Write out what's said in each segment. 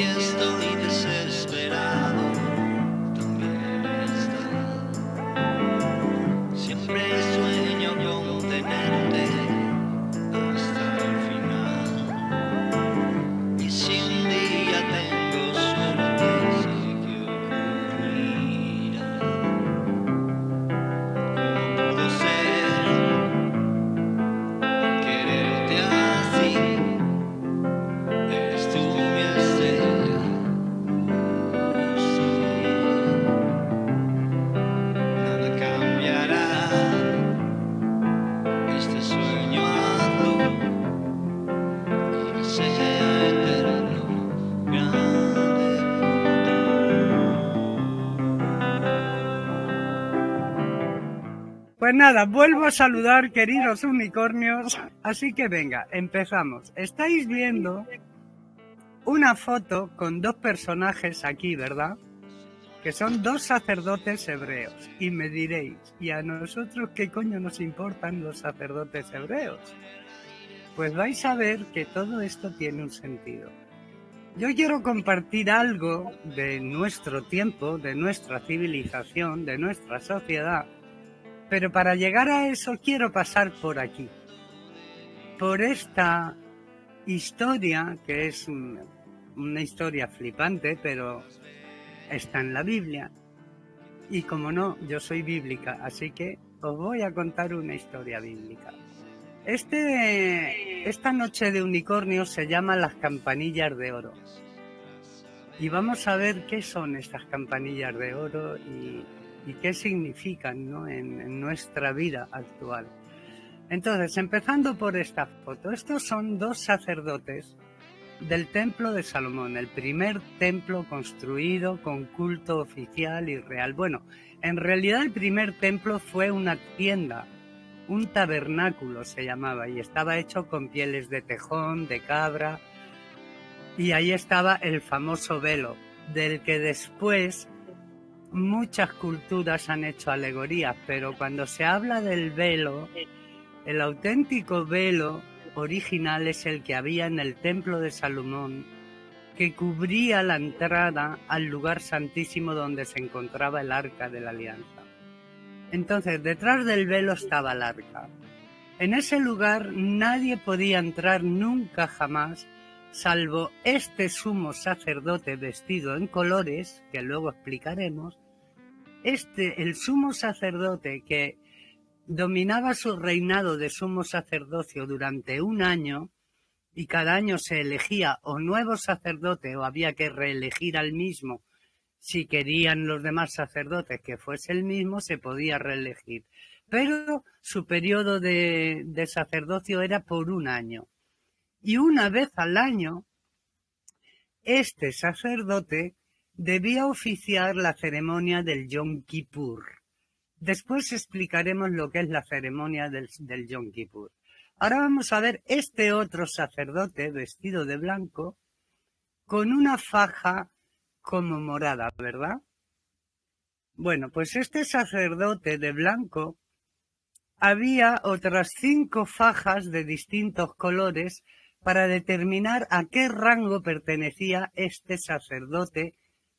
estoy desesperado, también está. Siempre sueño con tenerte hasta el final. Y si un día tengo suerte, sé que ocurrirá. ¿Cómo pudo ser quererte así? Eres tú mi estrella, sí. Nada cambiará este sueño azul y que sea eterno, grande futuro. Pues nada, vuelvo a saludar, queridos unicornios. Así que venga, empezamos. Estáis viendo una foto con dos personajes aquí, ¿verdad? Que son dos sacerdotes hebreos. Y me diréis, ¿y a nosotros qué coño nos importan los sacerdotes hebreos? Pues vais a ver que todo esto tiene un sentido. Yo quiero compartir algo de nuestro tiempo, de nuestra civilización, de nuestra sociedad, pero para llegar a eso quiero pasar por aquí, por esta historia que es una historia flipante, pero está en la Biblia. Y como no, yo soy bíblica, así que os voy a contar una historia bíblica. Esta noche de unicornios se llama Las Campanillas de Oro. Y vamos a ver qué son estas campanillas de oro y qué significan, ¿no?, en nuestra vida actual. Entonces, empezando por esta foto, estos son dos sacerdotes del Templo de Salomón, el primer templo construido con culto oficial y real. Bueno, en realidad el primer templo fue una tienda, un tabernáculo se llamaba, y estaba hecho con pieles de tejón, de cabra, y ahí estaba el famoso velo, del que después muchas culturas han hecho alegorías, pero cuando se habla del velo, el auténtico velo original es el que había en el Templo de Salomón, que cubría la entrada al lugar santísimo donde se encontraba el Arca de la Alianza. Entonces, detrás del velo estaba el Arca. En ese lugar nadie podía entrar nunca jamás, salvo este sumo sacerdote vestido en colores, que luego explicaremos. El sumo sacerdote que dominaba su reinado de sumo sacerdocio durante un año, y cada año se elegía o nuevo sacerdote o había que reelegir al mismo. Si querían los demás sacerdotes que fuese el mismo, se podía reelegir. Pero su periodo de sacerdocio era por un año. Y una vez al año, este sacerdote debía oficiar la ceremonia del Yom Kippur. Después explicaremos lo que es la ceremonia del Yom Kippur. Ahora vamos a ver este otro sacerdote vestido de blanco con una faja como morada, ¿verdad? Bueno, pues este sacerdote de blanco, había otras 5 fajas de distintos colores para determinar a qué rango pertenecía este sacerdote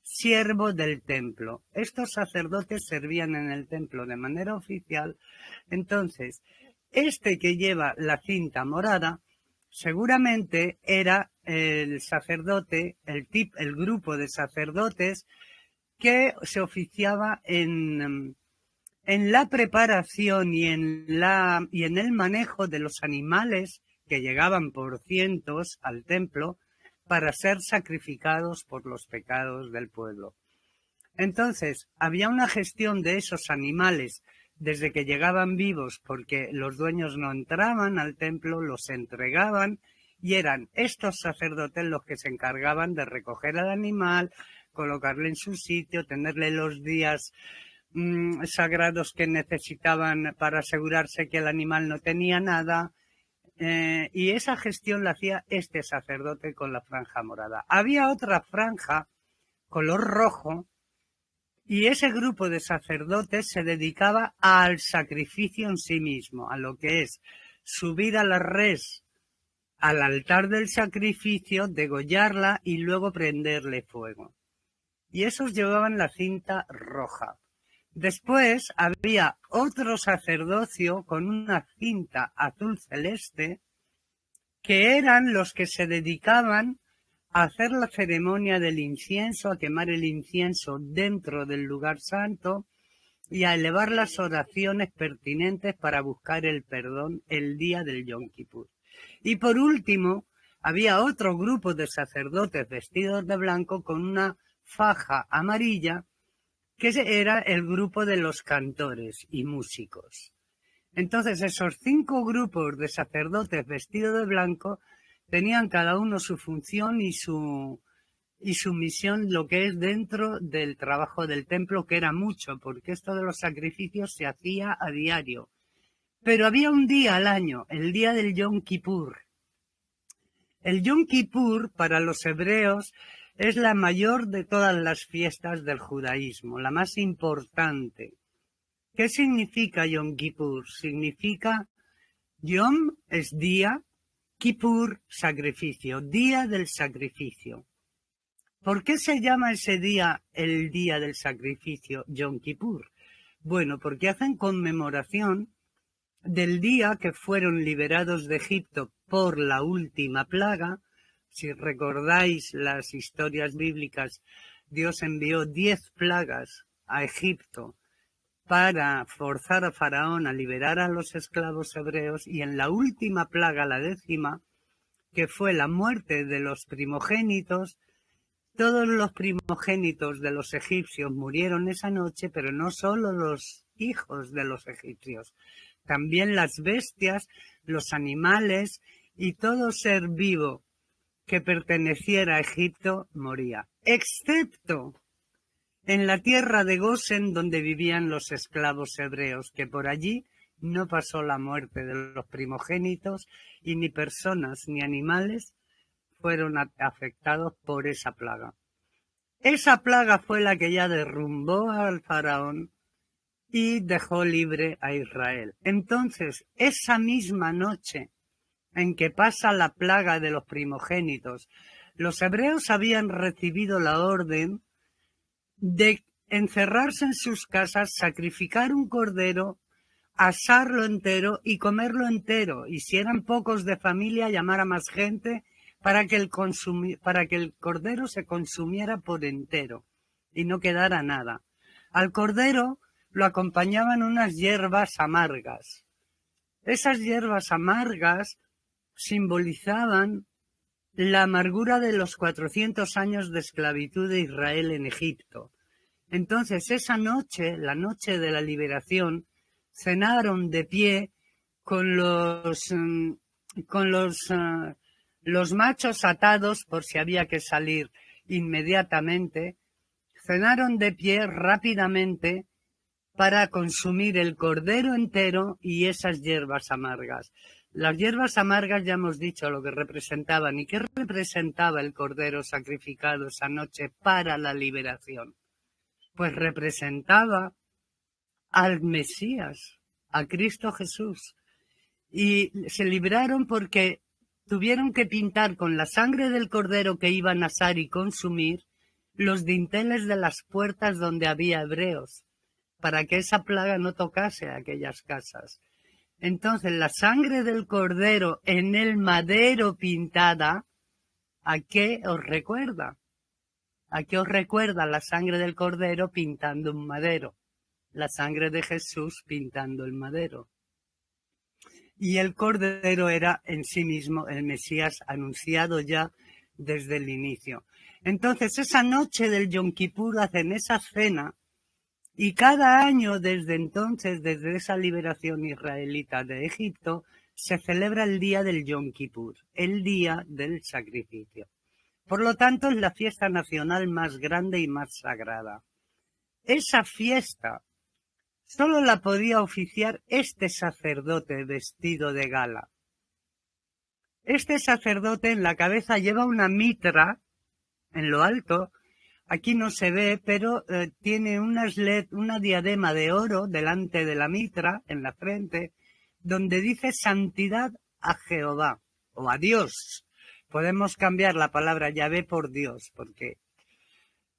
siervo del templo. Estos sacerdotes servían en el templo de manera oficial. Entonces, este que lleva la cinta morada seguramente era el sacerdote, el grupo de sacerdotes que se oficiaba en la preparación y en el manejo de los animales que llegaban por cientos al templo para ser sacrificados por los pecados del pueblo. Entonces, había una gestión de esos animales desde que llegaban vivos, porque los dueños no entraban al templo, los entregaban, y eran estos sacerdotes los que se encargaban de recoger al animal, colocarle en su sitio, tenerle los días sagrados que necesitaban para asegurarse que el animal no tenía nada, y esa gestión la hacía este sacerdote con la franja morada. Había otra franja color rojo, y ese grupo de sacerdotes se dedicaba al sacrificio en sí mismo, a lo que es subir a la res al altar del sacrificio, degollarla y luego prenderle fuego. Y esos llevaban la cinta roja. Después había otro sacerdocio con una cinta azul celeste, que eran los que se dedicaban a hacer la ceremonia del incienso, a quemar el incienso dentro del lugar santo y a elevar las oraciones pertinentes para buscar el perdón el día del Yom Kippur. Y por último, había otro grupo de sacerdotes vestidos de blanco con una faja amarilla, que era el grupo de los cantores y músicos. Entonces esos 5 grupos de sacerdotes vestidos de blanco tenían cada uno su función y su misión, lo que es dentro del trabajo del templo, que era mucho, porque esto de los sacrificios se hacía a diario. Pero había un día al año, el día del Yom Kippur. El Yom Kippur para los hebreos es la mayor de todas las fiestas del judaísmo, la más importante. ¿Qué significa Yom Kippur? Significa Yom es día, Kippur sacrificio, día del sacrificio. ¿Por qué se llama ese día el día del sacrificio Yom Kippur? Bueno, porque hacen conmemoración del día que fueron liberados de Egipto por la última plaga. Si recordáis las historias bíblicas, Dios envió 10 plagas a Egipto para forzar a Faraón a liberar a los esclavos hebreos, y en la última plaga, la 10ª, que fue la muerte de los primogénitos, todos los primogénitos de los egipcios murieron esa noche, pero no solo los hijos de los egipcios, también las bestias, los animales y todo ser vivo que perteneciera a Egipto moría, excepto en la tierra de Gosen, donde vivían los esclavos hebreos, que por allí no pasó la muerte de los primogénitos y ni personas ni animales fueron afectados por esa plaga. Esa plaga fue la que ya derrumbó al faraón y dejó libre a Israel. Entonces, esa misma noche en que pasa la plaga de los primogénitos, los hebreos habían recibido la orden de encerrarse en sus casas, sacrificar un cordero, asarlo entero y comerlo entero, y si eran pocos de familia, llamar a más gente para que el cordero se consumiera por entero y no quedara nada. Al cordero lo acompañaban unas hierbas amargas. Esas hierbas amargas simbolizaban la amargura de los 400 años de esclavitud de Israel en Egipto. Entonces, esa noche, la noche de la liberación, cenaron de pie con los machos atados por si había que salir inmediatamente. Cenaron de pie rápidamente para consumir el cordero entero y esas hierbas amargas. Las hierbas amargas ya hemos dicho lo que representaban. ¿Y qué representaba el cordero sacrificado esa noche para la liberación? Pues representaba al Mesías, a Cristo Jesús. Y se libraron porque tuvieron que pintar con la sangre del cordero que iban a asar y consumir los dinteles de las puertas donde había hebreos, para que esa plaga no tocase a aquellas casas. Entonces, la sangre del cordero en el madero pintada, ¿a qué os recuerda? ¿A qué os recuerda la sangre del cordero pintando un madero? La sangre de Jesús pintando el madero. Y el cordero era en sí mismo el Mesías anunciado ya desde el inicio. Entonces, esa noche del Yom Kippur hacen esa cena. Y cada año desde entonces, desde esa liberación israelita de Egipto, se celebra el día del Yom Kippur, el día del sacrificio. Por lo tanto, es la fiesta nacional más grande y más sagrada. Esa fiesta solo la podía oficiar este sacerdote vestido de gala. Este sacerdote en la cabeza lleva una mitra en lo alto. Aquí no se ve, pero tiene una diadema de oro delante de la mitra, en la frente, donde dice Santidad a Jehová. o a Dios. Podemos cambiar la palabra Yahvé por Dios, porque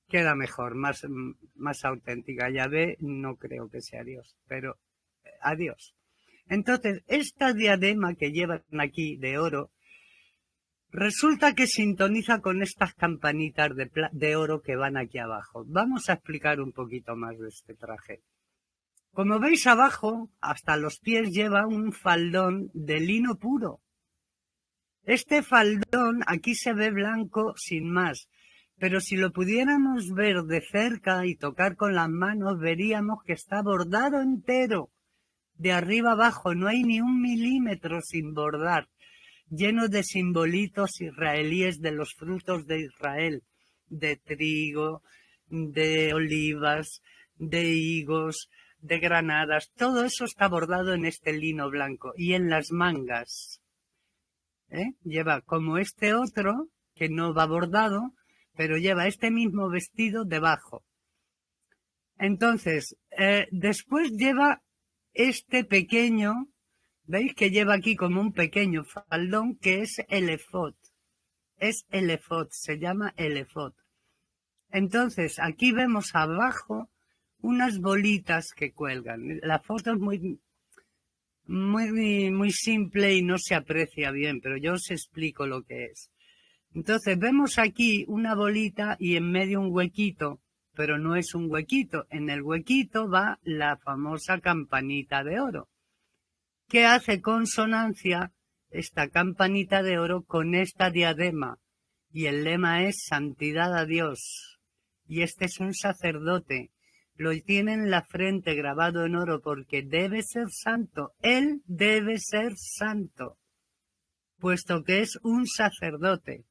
queda mejor, más auténtica. Yahvé no creo que sea Dios, pero a Dios. Entonces, esta diadema que llevan aquí de oro, resulta que sintoniza con estas campanitas de oro que van aquí abajo. Vamos a explicar un poquito más de este traje. Como veis abajo, hasta los pies lleva un faldón de lino puro. Este faldón aquí se ve blanco sin más, pero si lo pudiéramos ver de cerca y tocar con las manos, veríamos que está bordado entero, de arriba abajo, no hay ni 1 milímetro sin bordar, lleno de simbolitos israelíes de los frutos de Israel, de trigo, de olivas, de higos, de granadas, todo eso está bordado en este lino blanco y en las mangas. Lleva como este otro, que no va bordado, pero lleva este mismo vestido debajo. Entonces, después lleva este pequeño, ¿veis que lleva aquí como un pequeño faldón que es el efod? Es el efod, se llama el efod. Entonces, aquí vemos abajo unas bolitas que cuelgan. La foto es muy simple y no se aprecia bien, pero yo os explico lo que es. Entonces vemos aquí una bolita y en medio un huequito, pero no es un huequito. En el huequito va la famosa campanita de oro, que hace consonancia esta campanita de oro con esta diadema. Y el lema es Santidad a Dios. Y este es un sacerdote. Lo tiene en la frente grabado en oro porque debe ser santo. Él debe ser santo, puesto que es un sacerdote.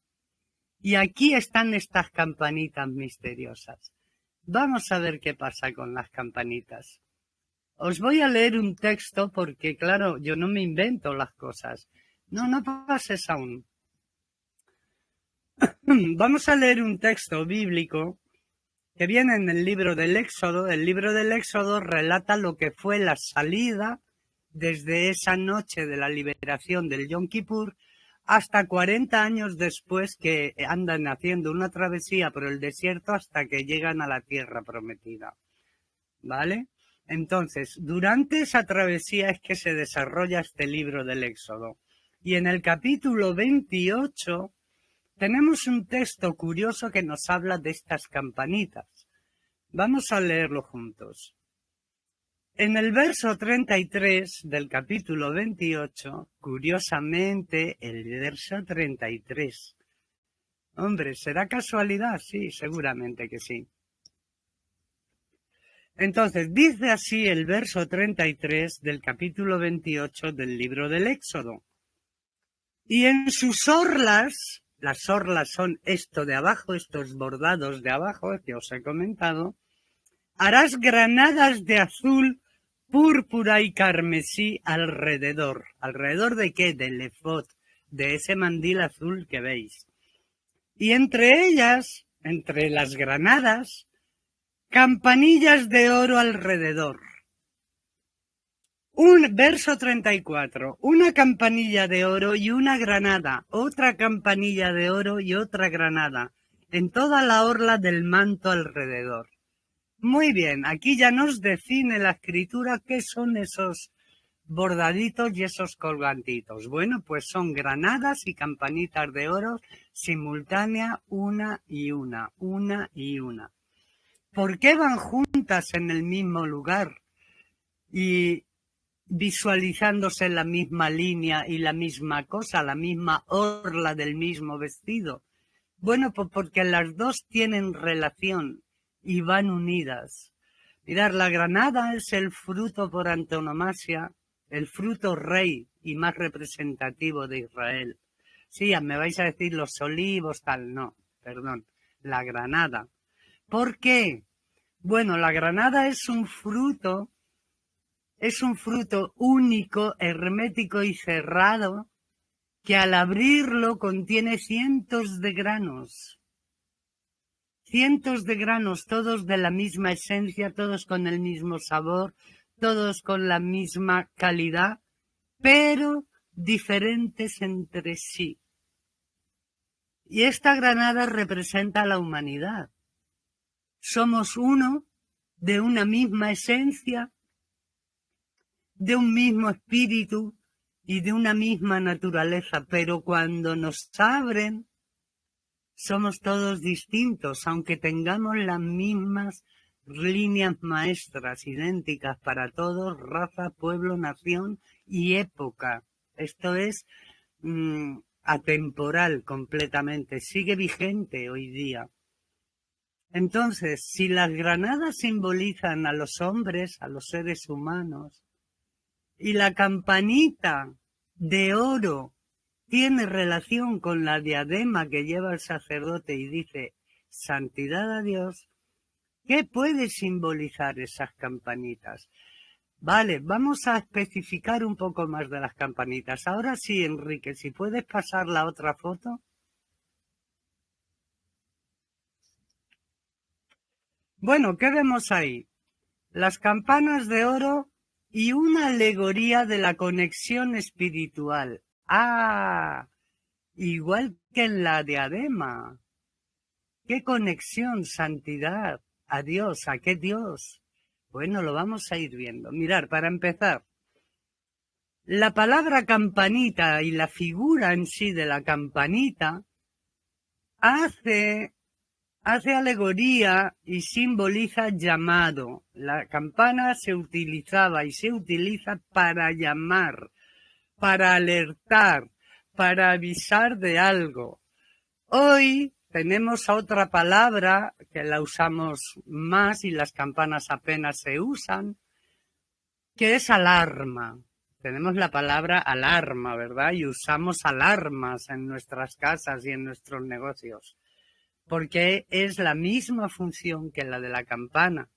Y aquí están estas campanitas misteriosas. Vamos a ver qué pasa con las campanitas. Os voy a leer un texto porque, claro, yo no me invento las cosas. No pases aún. Vamos a leer un texto bíblico que viene en el libro del Éxodo. El libro del Éxodo relata lo que fue la salida desde esa noche de la liberación del Yom Kippur hasta 40 años después, que andan haciendo una travesía por el desierto hasta que llegan a la tierra prometida. ¿Vale? Entonces, durante esa travesía es que se desarrolla este libro del Éxodo. Y en el capítulo 28 tenemos un texto curioso que nos habla de estas campanitas. Vamos a leerlo juntos. En el verso 33 del capítulo 28, curiosamente, el verso 33. Hombre, ¿será casualidad? Sí, seguramente que sí. Entonces, dice así el verso 33 del capítulo 28 del libro del Éxodo. Y en sus orlas, las orlas son esto de abajo, estos bordados de abajo que os he comentado, harás granadas de azul, púrpura y carmesí alrededor. ¿Alrededor de qué? Del efod, de ese mandil azul que veis. Y entre ellas, entre las granadas, campanillas de oro alrededor. Un verso 34. Una campanilla de oro y una granada. Otra campanilla de oro y otra granada. En toda la orla del manto alrededor. Muy bien, aquí ya nos define la escritura qué son esos bordaditos y esos colgantitos. Bueno, pues son granadas y campanitas de oro simultánea, una y una. ¿Por qué van juntas en el mismo lugar y visualizándose la misma línea y la misma cosa, la misma orla del mismo vestido? Bueno, pues porque las dos tienen relación y van unidas. Mirad, la granada es el fruto por antonomasia, el fruto rey y más representativo de Israel. Sí, me vais a decir los olivos, tal, no, perdón, la granada. ¿Por qué? Bueno, la granada es un fruto único, hermético y cerrado, que al abrirlo contiene cientos de granos, todos de la misma esencia, todos con el mismo sabor, todos con la misma calidad, pero diferentes entre sí. Y esta granada representa a la humanidad. Somos uno, de una misma esencia, de un mismo espíritu y de una misma naturaleza, pero cuando nos abren, somos todos distintos, aunque tengamos las mismas líneas maestras idénticas para todos, raza, pueblo, nación y época. Esto es atemporal completamente, sigue vigente hoy día. Entonces, si las granadas simbolizan a los hombres, a los seres humanos, y la campanita de oro tiene relación con la diadema que lleva el sacerdote y dice santidad a Dios, ¿qué puede simbolizar esas campanitas? Vale, vamos a especificar un poco más de las campanitas. Ahora sí, Enrique, si puedes pasar la otra foto. Bueno, ¿qué vemos ahí? Las campanas de oro y una alegoría de la conexión espiritual. Ah, igual que en la diadema. ¿Qué conexión, santidad? ¿A Dios? ¿A qué Dios? Bueno, lo vamos a ir viendo. Mirar, para empezar, la palabra campanita y la figura en sí de la campanita hace alegoría y simboliza llamado. La campana se utilizaba y se utiliza para llamar, para alertar, para avisar de algo. Hoy tenemos otra palabra que la usamos más y las campanas apenas se usan, que es alarma. Tenemos la palabra alarma, ¿verdad? Y usamos alarmas en nuestras casas y en nuestros negocios, porque es la misma función que la de la campana.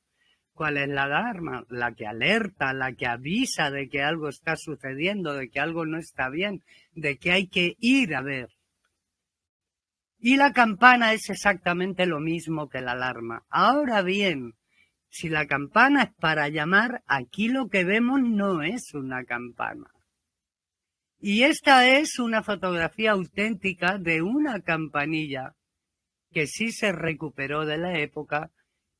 ¿Cuál es la alarma? La que alerta, la que avisa de que algo está sucediendo, de que algo no está bien, de que hay que ir a ver. Y la campana es exactamente lo mismo que la alarma. Ahora bien, si la campana es para llamar, aquí lo que vemos no es una campana. Y esta es una fotografía auténtica de una campanilla que sí se recuperó de la época,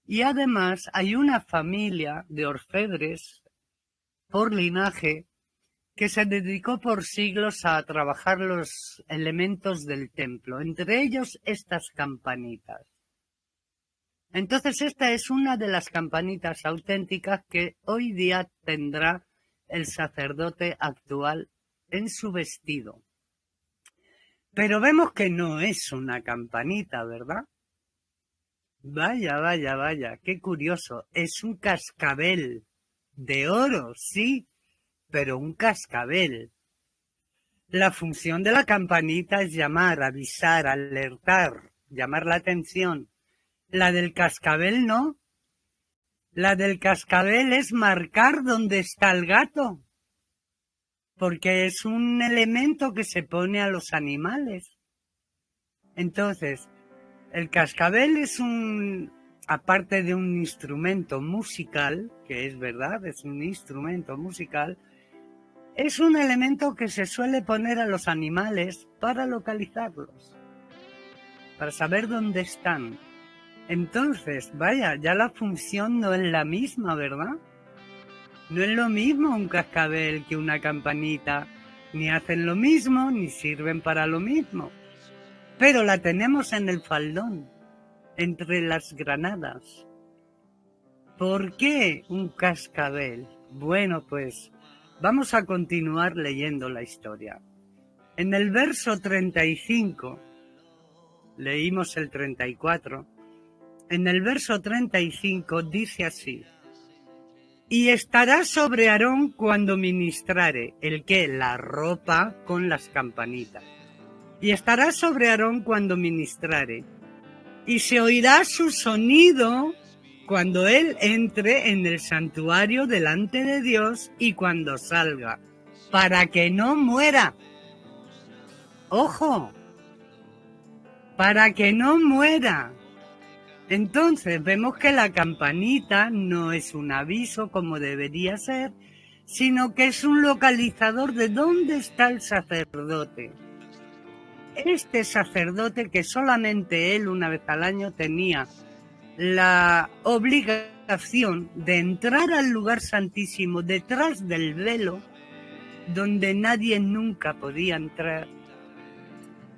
y además hay una familia de orfebres por linaje que se dedicó por siglos a trabajar los elementos del templo, entre ellos estas campanitas. Entonces esta es una de las campanitas auténticas que hoy día tendrá el sacerdote actual en su vestido. Pero vemos que no es una campanita, ¿verdad? Vaya, vaya, vaya, qué curioso. Es un cascabel de oro, sí, pero un cascabel. La función de la campanita es llamar, avisar, alertar, llamar la atención. La del cascabel no. La del cascabel es marcar dónde está el gato, porque es un elemento que se pone a los animales. Entonces, el cascabel es aparte de un instrumento musical, que es verdad, es un instrumento musical, es un elemento que se suele poner a los animales para localizarlos, para saber dónde están. Entonces, vaya, ya la función no es la misma, ¿verdad? No es lo mismo un cascabel que una campanita, ni hacen lo mismo, ni sirven para lo mismo. Pero la tenemos en el faldón, entre las granadas. ¿Por qué un cascabel? Bueno, pues vamos a continuar leyendo la historia. En el verso 35, leímos el 34, en el verso 35 dice así: y estará sobre Aarón cuando ministrare, ¿el qué? La ropa con las campanitas. Y estará sobre Aarón cuando ministrare, y se oirá su sonido cuando él entre en el santuario delante de Dios y cuando salga, para que no muera. ¡Ojo! Para que no muera. Entonces vemos que la campanita no es un aviso como debería ser, sino que es un localizador de dónde está el sacerdote. Este sacerdote, que solamente él una vez al año tenía la obligación de entrar al lugar santísimo detrás del velo, donde nadie nunca podía entrar,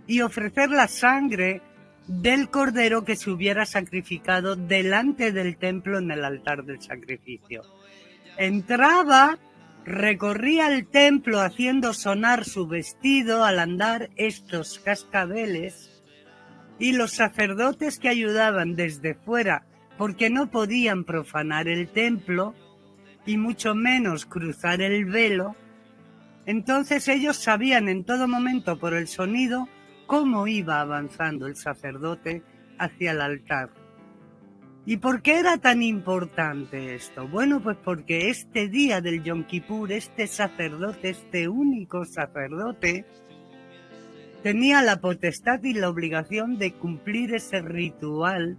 y ofrecer la sangre del cordero que se hubiera sacrificado delante del templo en el altar del sacrificio. Entraba, recorría el templo haciendo sonar su vestido al andar estos cascabeles, y los sacerdotes que ayudaban desde fuera, porque no podían profanar el templo y mucho menos cruzar el velo, entonces ellos sabían en todo momento por el sonido cómo iba avanzando el sacerdote hacia el altar. ¿Y por qué era tan importante esto? Bueno, pues porque este día del Yom Kippur, este sacerdote, este único sacerdote, tenía la potestad y la obligación de cumplir ese ritual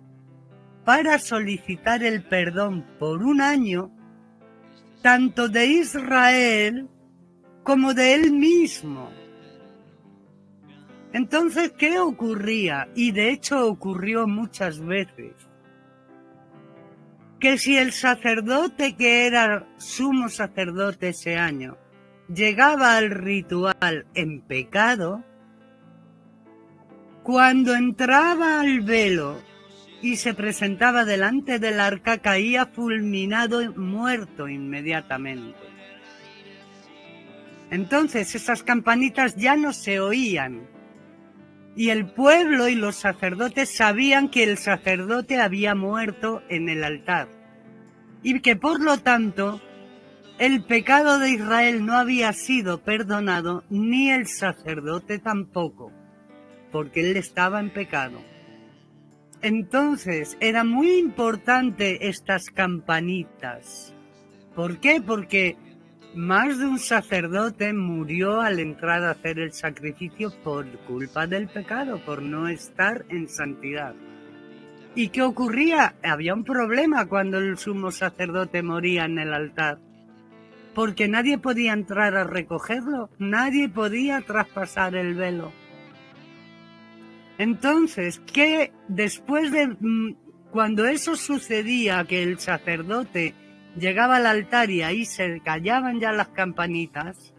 para solicitar el perdón por un año, tanto de Israel como de él mismo. Entonces, ¿qué ocurría? Y de hecho ocurrió muchas veces. Que si el sacerdote que era sumo sacerdote ese año llegaba al ritual en pecado, cuando entraba al velo y se presentaba delante del arca, caía fulminado y muerto inmediatamente. Entonces esas campanitas ya no se oían, y el pueblo y los sacerdotes sabían que el sacerdote había muerto en el altar, y que por lo tanto el pecado de Israel no había sido perdonado, ni el sacerdote tampoco, porque él estaba en pecado. Entonces era muy importante estas campanitas. ¿Por qué? Porque más de un sacerdote murió al entrar a hacer el sacrificio por culpa del pecado, por no estar en santidad. ¿Y qué ocurría? Había un problema cuando el sumo sacerdote moría en el altar, porque nadie podía entrar a recogerlo, nadie podía traspasar el velo. Entonces, que después de cuando eso sucedía, que el sacerdote llegaba al altar y ahí se callaban ya las campanitas,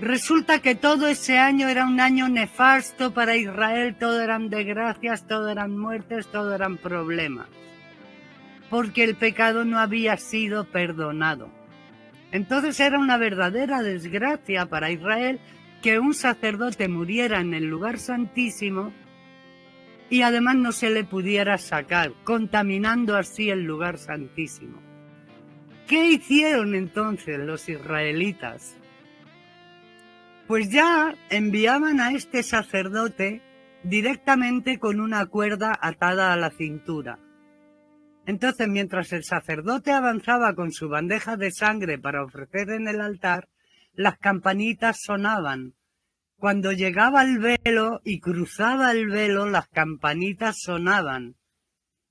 resulta que todo ese año era un año nefasto para Israel, todo eran desgracias, todo eran muertes, todo eran problemas, porque el pecado no había sido perdonado. Entonces era una verdadera desgracia para Israel que un sacerdote muriera en el lugar santísimo y además no se le pudiera sacar, contaminando así el lugar santísimo. ¿Qué hicieron entonces los israelitas? Pues ya enviaban a este sacerdote directamente con una cuerda atada a la cintura. Entonces, mientras el sacerdote avanzaba con su bandeja de sangre para ofrecer en el altar, las campanitas sonaban. Cuando llegaba al velo y cruzaba el velo, las campanitas sonaban.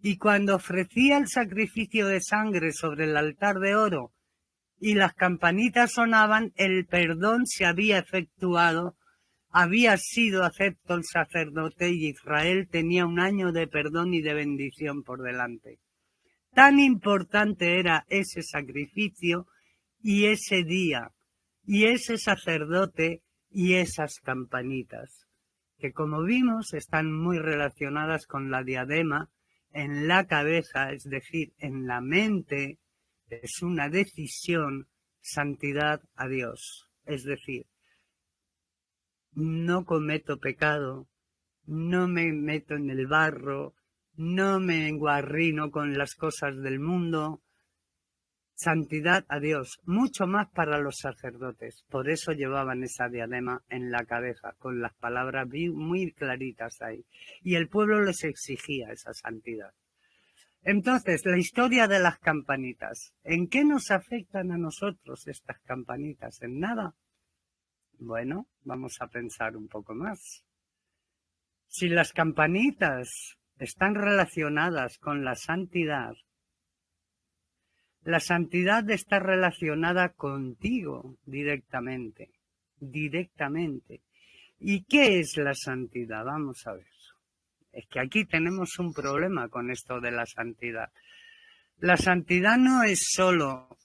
Y cuando ofrecía el sacrificio de sangre sobre el altar de oro y las campanitas sonaban, el perdón se había efectuado, había sido acepto el sacerdote y Israel tenía un año de perdón y de bendición por delante. Tan importante era ese sacrificio y ese día, y ese sacerdote y esas campanitas, que como vimos están muy relacionadas con la diadema en la cabeza, es decir, en la mente. Es una decisión, santidad a Dios, es decir, no cometo pecado, no me meto en el barro, no me enguarrino con las cosas del mundo. Santidad a Dios, mucho más para los sacerdotes. Por eso llevaban esa diadema en la cabeza, con las palabras muy claritas ahí. Y el pueblo les exigía esa santidad. Entonces, la historia de las campanitas. ¿En qué nos afectan a nosotros estas campanitas? ¿En nada? Bueno, vamos a pensar un poco más. Si las campanitas están relacionadas con la santidad, La santidad está relacionada contigo directamente, directamente. ¿Y qué es la santidad? Vamos a ver. Es que aquí tenemos un problema con esto de la santidad. La santidad no es solo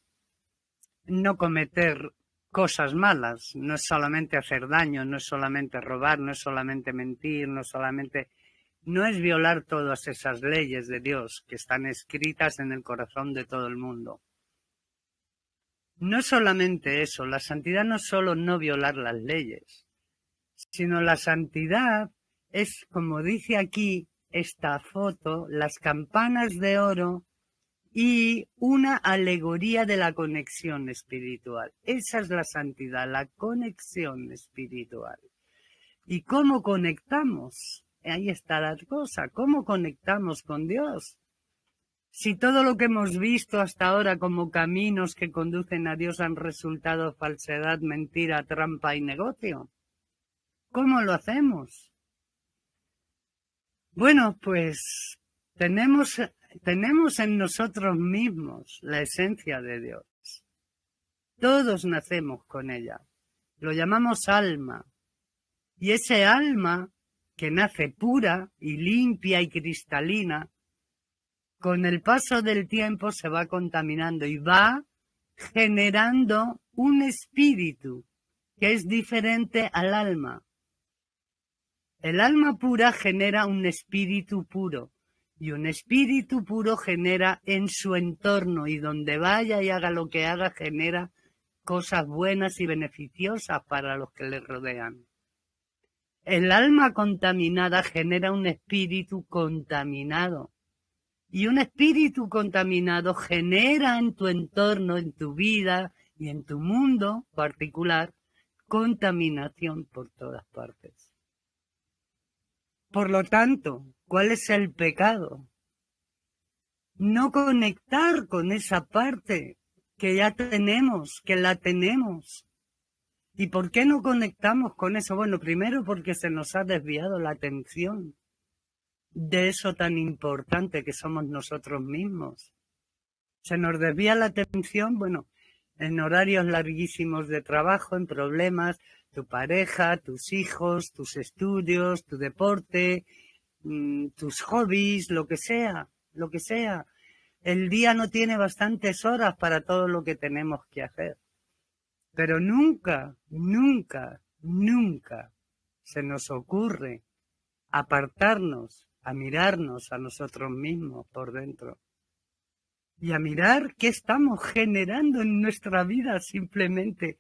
no cometer cosas malas, no es solamente hacer daño, no es solamente robar, no es solamente mentir, no es violar todas esas leyes de Dios que están escritas en el corazón de todo el mundo. No es solamente eso, la santidad no es solo no violar las leyes, sino la santidad es, como dice aquí esta foto, las campanas de oro y una alegoría de la conexión espiritual. Esa es la santidad, la conexión espiritual. ¿Y cómo conectamos? Ahí está la cosa. ¿Cómo conectamos con Dios? Si todo lo que hemos visto hasta ahora como caminos que conducen a Dios han resultado falsedad, mentira, trampa y negocio, ¿cómo lo hacemos? Bueno, pues tenemos en nosotros mismos la esencia de Dios. Todos nacemos con ella. Lo llamamos alma. Y ese alma que nace pura y limpia y cristalina, con el paso del tiempo se va contaminando y va generando un espíritu que es diferente al alma. El alma pura genera un espíritu puro y un espíritu puro genera en su entorno y donde vaya y haga lo que haga genera cosas buenas y beneficiosas para los que le rodean. El alma contaminada genera un espíritu contaminado y un espíritu contaminado genera en tu entorno, en tu vida y en tu mundo particular contaminación por todas partes. Por lo tanto, ¿cuál es el pecado? No conectar con esa parte que ya tenemos, que la tenemos. ¿Y por qué no conectamos con eso? Bueno, primero porque se nos ha desviado la atención de eso tan importante que somos nosotros mismos. Se nos desvía la atención, bueno, en horarios larguísimos de trabajo, en problemas, tu pareja, tus hijos, tus estudios, tu deporte, tus hobbies, lo que sea, lo que sea. El día no tiene bastantes horas para todo lo que tenemos que hacer. Pero nunca, nunca, nunca se nos ocurre apartarnos, a mirarnos a nosotros mismos por dentro. Y a mirar qué estamos generando en nuestra vida simplemente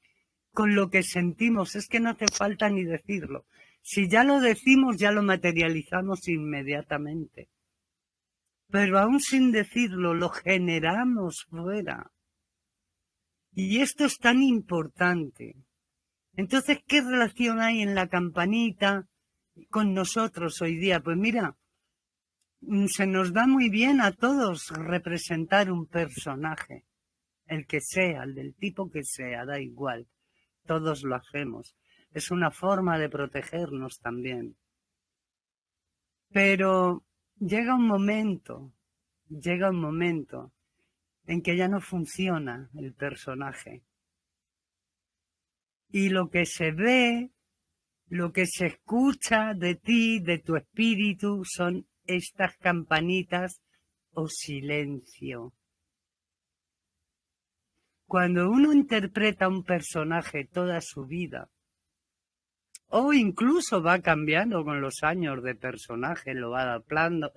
con lo que sentimos. Es que no hace falta ni decirlo. Si ya lo decimos, ya lo materializamos inmediatamente. Pero aún sin decirlo, lo generamos fuera. Y esto es tan importante. Entonces, ¿qué relación hay en la campanita con nosotros hoy día? Pues mira, se nos da muy bien a todos representar un personaje, el que sea, el del tipo que sea, da igual, todos lo hacemos. Es una forma de protegernos también. Pero llega un momento en que ya no funciona el personaje. Y lo que se ve, lo que se escucha de ti, de tu espíritu, son estas campanitas o silencio. Cuando uno interpreta un personaje toda su vida, o incluso va cambiando con los años de personaje, lo va adaptando,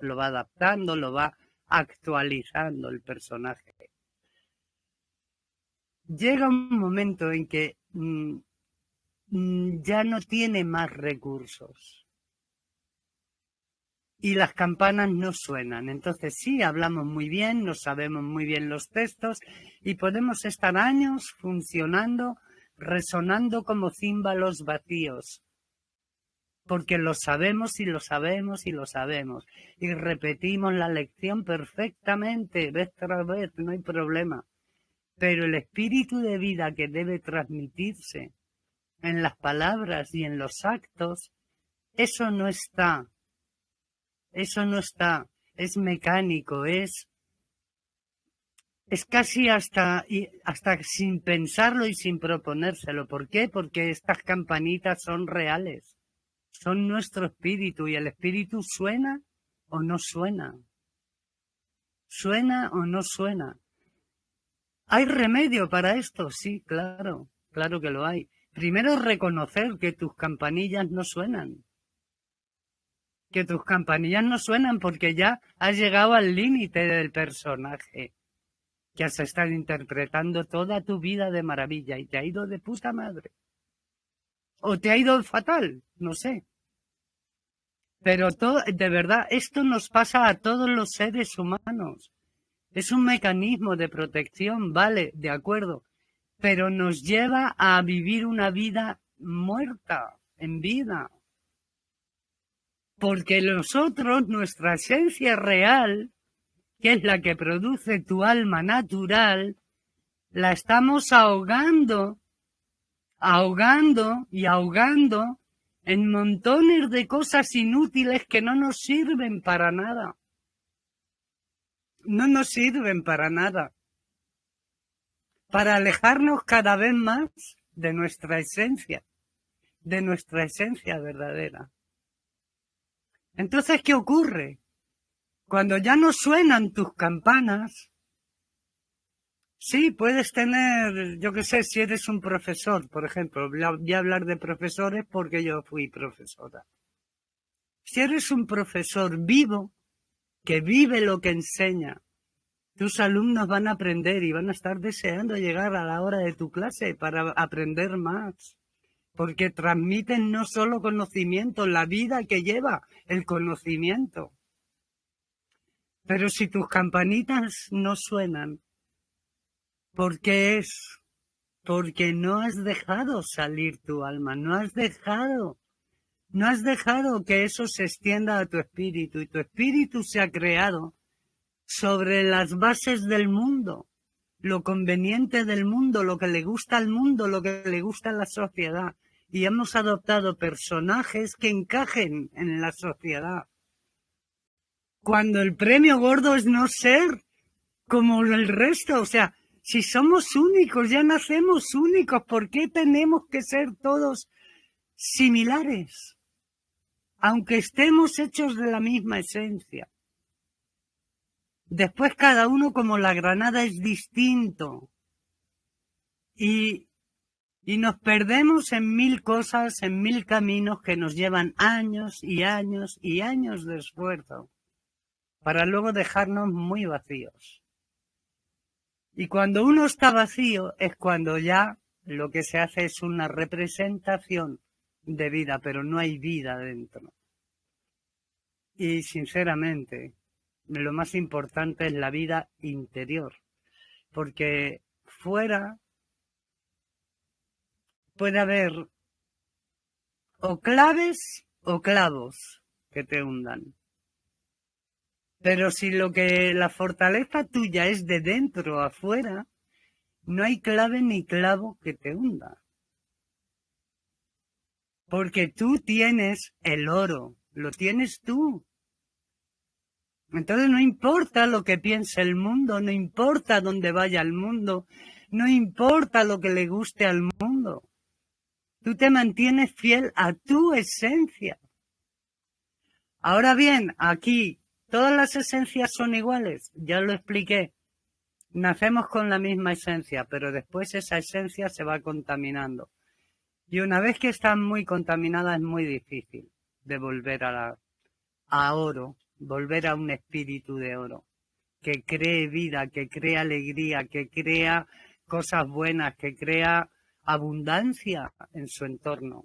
lo va actualizando el personaje. Llega un momento en que ya no tiene más recursos. Y las campanas no suenan. Entonces sí, hablamos muy bien, nos sabemos muy bien los textos y podemos estar años funcionando, resonando como címbalos vacíos. Porque lo sabemos y lo sabemos y lo sabemos. Y repetimos la lección perfectamente, vez tras vez, no hay problema. Pero el espíritu de vida que debe transmitirse en las palabras y en los actos, eso no está. Eso no está, es mecánico, es es casi hasta sin pensarlo y sin proponérselo. ¿Por qué? Porque estas campanitas son reales, son nuestro espíritu y el espíritu suena o no suena, suena o no suena. ¿Hay remedio para esto? Sí, claro, claro que lo hay. Primero reconocer que tus campanillas no suenan, que tus campanillas no suenan porque ya has llegado al límite del personaje que has estado interpretando toda tu vida de maravilla y te ha ido de puta madre. O te ha ido fatal, no sé. Pero de verdad, esto nos pasa a todos los seres humanos. Es un mecanismo de protección, vale, de acuerdo, pero nos lleva a vivir una vida muerta, en vida. Porque nosotros, nuestra esencia real, que es la que produce tu alma natural, la estamos ahogando, ahogando y ahogando en montones de cosas inútiles que no nos sirven para nada. No nos sirven para nada. Para alejarnos cada vez más de nuestra esencia verdadera. Entonces, ¿qué ocurre? Cuando ya no suenan tus campanas, sí, puedes tener, yo qué sé, si eres un profesor, por ejemplo, voy a hablar de profesores porque yo fui profesora. Si eres un profesor vivo, que vive lo que enseña, tus alumnos van a aprender y van a estar deseando llegar a la hora de tu clase para aprender más. Porque transmiten no solo conocimiento, la vida que lleva el conocimiento. Pero si tus campanitas no suenan, ¿por qué es? Porque no has dejado salir tu alma, no has dejado que eso se extienda a tu espíritu y tu espíritu se ha creado sobre las bases del mundo, lo conveniente del mundo, lo que le gusta al mundo, lo que le gusta a la sociedad. Y hemos adoptado personajes que encajen en la sociedad. Cuando el premio gordo es no ser como el resto, o sea, si somos únicos, ya nacemos únicos, ¿por qué tenemos que ser todos similares? Aunque estemos hechos de la misma esencia. Después cada uno como la granada es distinto. Y nos perdemos en mil cosas, en mil caminos que nos llevan años y años y años de esfuerzo para luego dejarnos muy vacíos. Y cuando uno está vacío es cuando ya lo que se hace es una representación de vida, pero no hay vida dentro. Y sinceramente, lo más importante es la vida interior, porque fuera puede haber o claves o clavos que te hundan. Pero si la fortaleza tuya es de dentro a afuera, no hay clave ni clavo que te hunda. Porque tú tienes el oro, lo tienes tú. Entonces no importa lo que piense el mundo, no importa dónde vaya el mundo, no importa lo que le guste al mundo. Tú te mantienes fiel a tu esencia. Ahora bien, aquí todas las esencias son iguales, ya lo expliqué. Nacemos con la misma esencia, pero después esa esencia se va contaminando. Y una vez que está muy contaminada es muy difícil de volver a oro, volver a un espíritu de oro, que cree vida, que crea alegría, que crea cosas buenas, que crea abundancia en su entorno.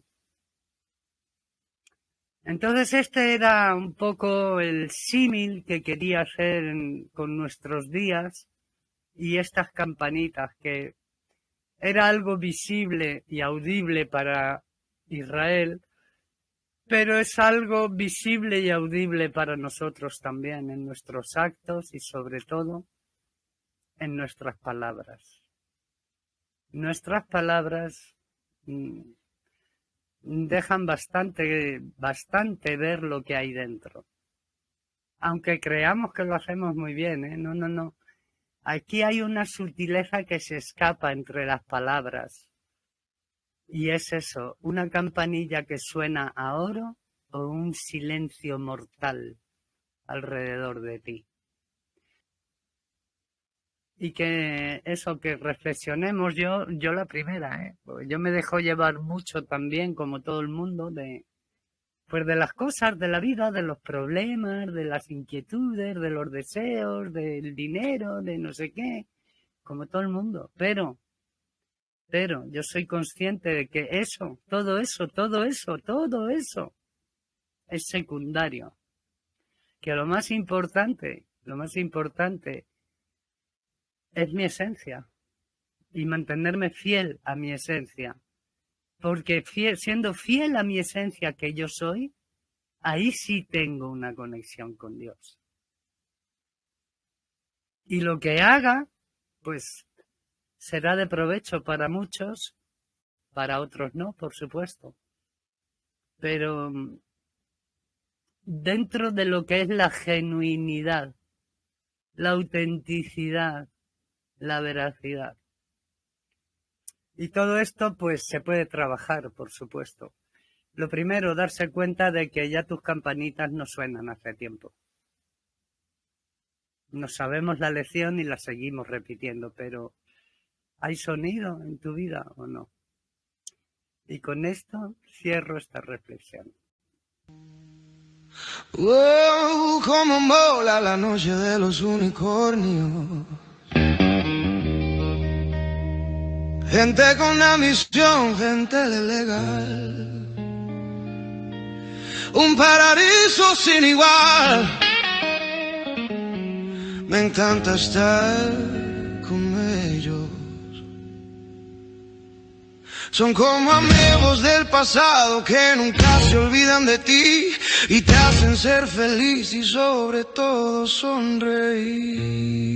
Entonces este era un poco el símil que quería hacer con nuestros días y estas campanitas, que era algo visible y audible para Israel, pero es algo visible y audible para nosotros también en nuestros actos y sobre todo en nuestras palabras. Nuestras palabras dejan bastante ver lo que hay dentro. Aunque creamos que lo hacemos muy bien, ¿eh? No. Aquí hay una sutileza que se escapa entre las palabras. Y es eso, una campanilla que suena a oro o un silencio mortal alrededor de ti. Y que eso, que reflexionemos, yo la primera, porque yo me dejo llevar mucho también, como todo el mundo, de las cosas de la vida, de los problemas, de las inquietudes, de los deseos, del dinero, de no sé qué, como todo el mundo. Pero yo soy consciente de que eso, todo eso es secundario. Que lo más importante es mi esencia y mantenerme fiel a mi esencia. Porque siendo fiel a mi esencia que yo soy, ahí sí tengo una conexión con Dios. Y lo que haga, pues será de provecho para muchos, para otros no, por supuesto. Pero dentro de lo que es la genuinidad, la autenticidad, la veracidad. Y todo esto pues se puede trabajar, por supuesto. Lo primero, darse cuenta de que ya tus campanitas no suenan hace tiempo. No sabemos la lección y la seguimos repitiendo, pero ¿hay sonido en tu vida o no? Y con esto cierro esta reflexión. Oh, cómo mola la noche de los unicornios. Gente con ambición, gente legal. Un paraíso sin igual. Me encanta estar con ellos. Son como amigos del pasado que nunca se olvidan de ti y te hacen ser feliz y sobre todo sonreír.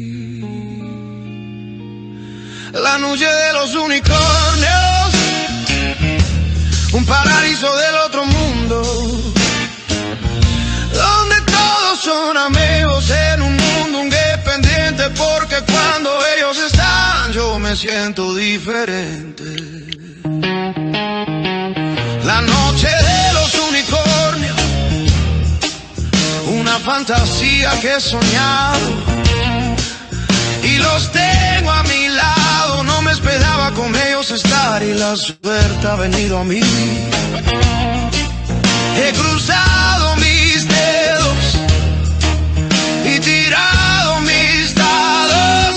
La noche de los unicornios, un paraíso del otro mundo, donde todos son amigos en un mundo independiente, porque cuando ellos están yo me siento diferente. La noche de los unicornios, una fantasía que he soñado y los tengo a mi lado. No me esperaba con ellos estar y la suerte ha venido a mí. He cruzado mis dedos y tirado mis dados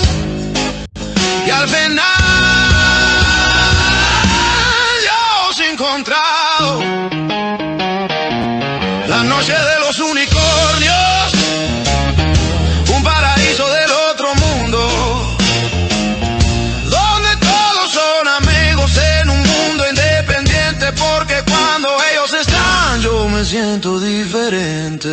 y al final yo os he encontrado. La noche de los unicornios, un paraíso del otro mundo, donde todos son amigos en un mundo independiente, porque cuando ellos están yo me siento diferente.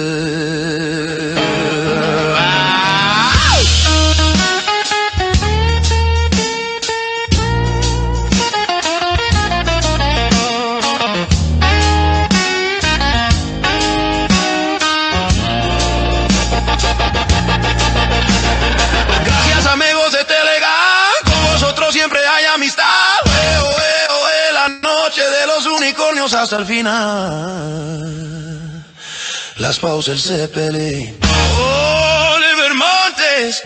Hasta el final, las pausas, el Zeppelin, Oliver Montes.